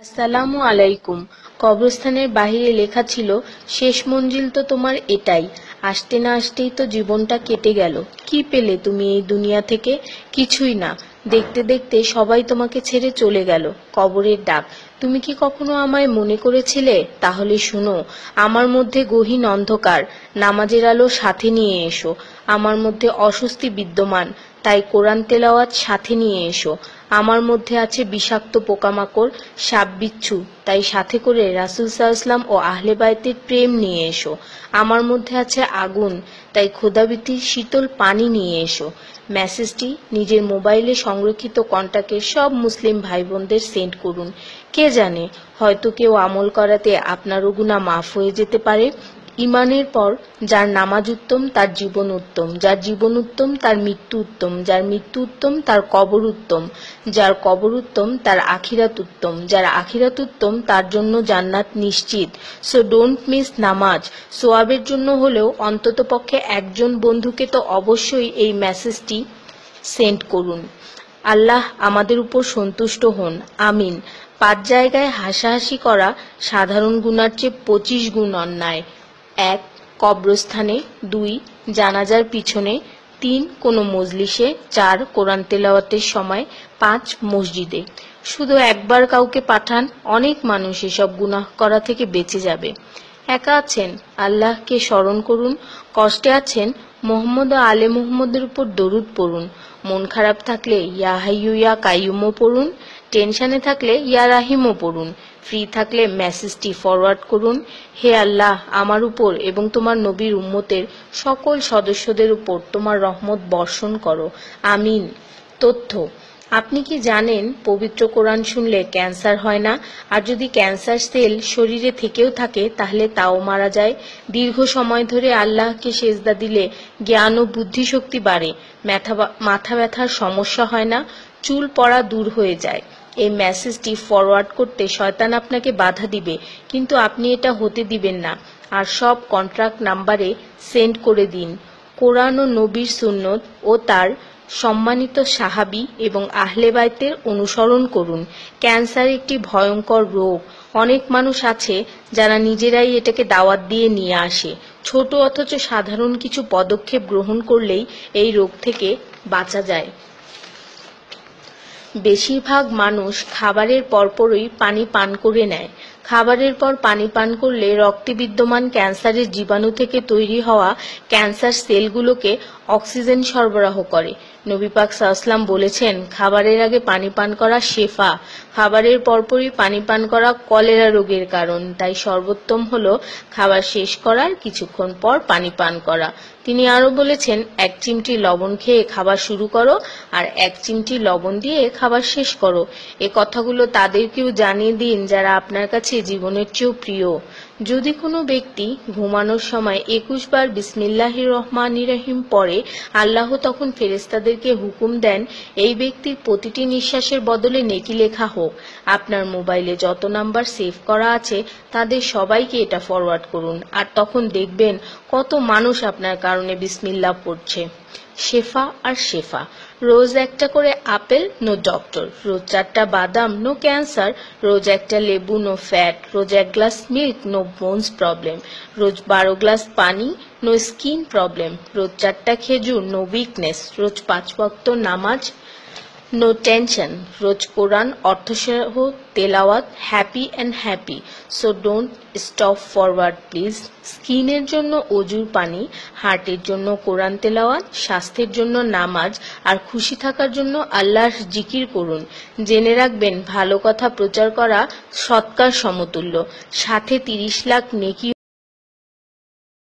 আসসালামু আলাইকুম। কবরস্থানের বাহিরে লেখা ছিল, শেষ মঞ্জিল তো তোমার এটাই। আসতে না আসতেই তো জীবনটা কেটে গেল। কি পেলে তুমি এই দুনিয়া থেকে? কিছুই না। দেখতে দেখতে সবাই তোমাকে ছেড়ে চলে গেল। কবরের ডাক। তুমি কি কখনো আমায় মনে করেছিলে? তাহলে শুনো, আমার মধ্যে গহীন অন্ধকার, নামাজের আলো সাথে নিয়ে এসো। আমার মধ্যে অস্বস্তি বিদ্যমান, তাই কোরআন তেলাওয়াত সাথে নিয়ে এসো। আমার মধ্যে আছে বিষাক্ত পোকামাকড়, সাপ বিচ্ছু, তাই সাথে করে রাসূল সাল্লাল্লাহু ও আহলে বাইতের প্রেম নিয়ে এসো। আমার মধ্যে আছে আগুন, তাই খোদাভীতির শীতল পানি নিয়ে এসো। মেসেজটি নিজের মোবাইলে সংরক্ষিত কন্টাক্টের সব মুসলিম ভাই বোনদের সেন্ড করুন। কে জানে, হয়তো কেউ আমল করাতে আপনারও গুনাহ মাফ হয়ে যেতে পারে। ঈমানের পর যার নামাজ উত্তম তার জীবন উত্তম, যার জীবন উত্তম তার মৃত্যু উত্তম, যার মৃত্যু উত্তম তার কবর উত্তম, যার কবর উত্তম তার আখিরাত উত্তম, যার আখিরাত উত্তম তার জন্য জান্নাত নিশ্চিত। সো ডোন্ট মিস নামাজ। সোয়াবের জন্য হলেও অন্ততপক্ষে একজন বন্ধুকে তো অবশ্যই এই মেসেজটি সেন্ড করুন। আল্লাহ আমাদের উপর সন্তুষ্ট হন, আমিন। 5 জায়গায় হাসাহাসি করা সাধারণ গুনার চেয়ে 25 গুণ অন্যায়। 1. কবরস্থানে, 2. জানাজার পিছনে, 3. কোনো মজলিসে, 4. কোরআন তেলাওয়াতের সময়, 5. মসজিদে। শুধু একবার কাউকে পাঠান, অনেক মানুষ এসব গুনাহ করা থেকে বেঁচে যাবে। একা আছেন, আল্লাহকে স্মরণ করুন। কষ্টে আছেন, মোহাম্মদ ও আলে মুহাম্মদের উপর দরুদ পড়ুন। মন খারাপ থাকলে ইয়া হাইয়ু ইয়া কাইয়ুমও পড়ুন। টেনশনে থাকলে ইয়া রাহিমও পড়ুন। ফ্রি থাকলে মেসেজটি ফরওয়ার্ড করুন। হে আল্লাহ, আমার উপর এবং তোমার নবীর উম্মতের সকল সদস্যদের উপর তোমার রহমত বর্ষণ করো, আমিন। তথ্য: আপনি কি জানেন পবিত্র কোরআন শুনলে ক্যান্সার হয় না? আর যদি ক্যান্সার সেল শরীরে থেকেও থাকে তাহলে তাও মারা যায়। দীর্ঘ সময় ধরে আল্লাহকে সেজদা দিলে জ্ঞান ও বুদ্ধিশক্তি বাড়ে। মাথা ব্যথার সমস্যা হয় না, চুল পড়া দূর হয়ে যায়। এই মেসেজটি ফরওয়ার্ড করতে শয়তান আপনাকে বাধা দিবে, কিন্তু আপনি এটা হতে দিবেন না। আর সব কন্ট্রাক্ট নাম্বারে সেন্ড করে দিন। কোরআন ও নবীর সুন্নত ও তার সম্মানিত সাহাবী এবং আহলে বাইতের অনুসরণ করুন। ক্যান্সার একটি ভয়ঙ্কর রোগ। অনেক মানুষ আছে যারা নিজেরাই এটাকে দাওয়াত দিয়ে নিয়ে আসে। ছোট অথচ সাধারণ কিছু পদক্ষেপ গ্রহণ করলেই এই রোগ থেকে বাঁচা যায়। বেশিরভাগ মানুষ খাবারের পরপরই পানি পান করে নেয়। খাবারের পর পানি পান করলে রক্তে বিদ্যমান ক্যান্সারের জীবাণু থেকে তৈরি হওয়া ক্যান্সার সেলগুলোকে অক্সিজেন সরবরাহ করে। নবী পাক সাল্লাল্লাহু বলেছেন, খাবারের আগে পানি পান করা শেফা। খাবারের পরপরই পানি পান করা কলেরা রোগের কারণ, তাই সর্বোত্তম হলো খাবার শেষ করার কিছুক্ষণ পর পানি পান করা। তিনি আরো বলেছেন, 1 চিমটি লবণ খেয়ে খাবার শুরু করো আর 1 চিমটি লবণ দিয়ে খাবার শেষ করো। এ কথাগুলো তাদেরকেও জানিয়ে দিন যারা আপনার কাছে জীবনের চেয়েও প্রিয়। যদি কোনো ব্যক্তি ঘুমানোর সময় 21 বার বিসমিল্লাহির রহমানির রহিম পড়ে, আল্লাহ তখন ফেরেশতাদেরকে হুকুম দেন এই ব্যক্তির প্রতিটি নিঃশ্বাসের বদলে নেকি লেখা হোক। আপনার মোবাইলে যত নাম্বার সেভ করা আছে তাদের সবাইকে এটা ফরওয়ার্ড করুন, আর তখন দেখবেন কত মানুষ আপনার কারণে বিসমিল্লাহ পড়ছে। শেফা আর শেফা। রোজ একটা করে আপেল, নো ডক্টর। রোজ 4টা বাদাম, নো ক্যান্সার। রোজ একটা লেবু, নো ফ্যাট। রোজ 1 glass milk, no bones problem. রোজ 12 গ্লাস পানি, নো স্কিন প্রবলেম। রোজ 4টা খেজুর, নো উইকনেস। রোজ 5 ওয়াক্ত নামাজ, নো টেনশন। রোজ কোরআন অর্থসহ তেলাওয়াত, happy and happy. So don't stop forward please. স্কিনের জন্য অজুর পানি, হার্টের জন্য কোরআন তেলাওয়াত, স্বাস্থ্যের জন্য নামাজ, আর খুশি থাকার জন্য আল্লাহর জিকির করুন। জেনে রাখবেন, ভালো কথা প্রচার করা সৎকার সমতুল্য, সাথে 30 লাখ নেকি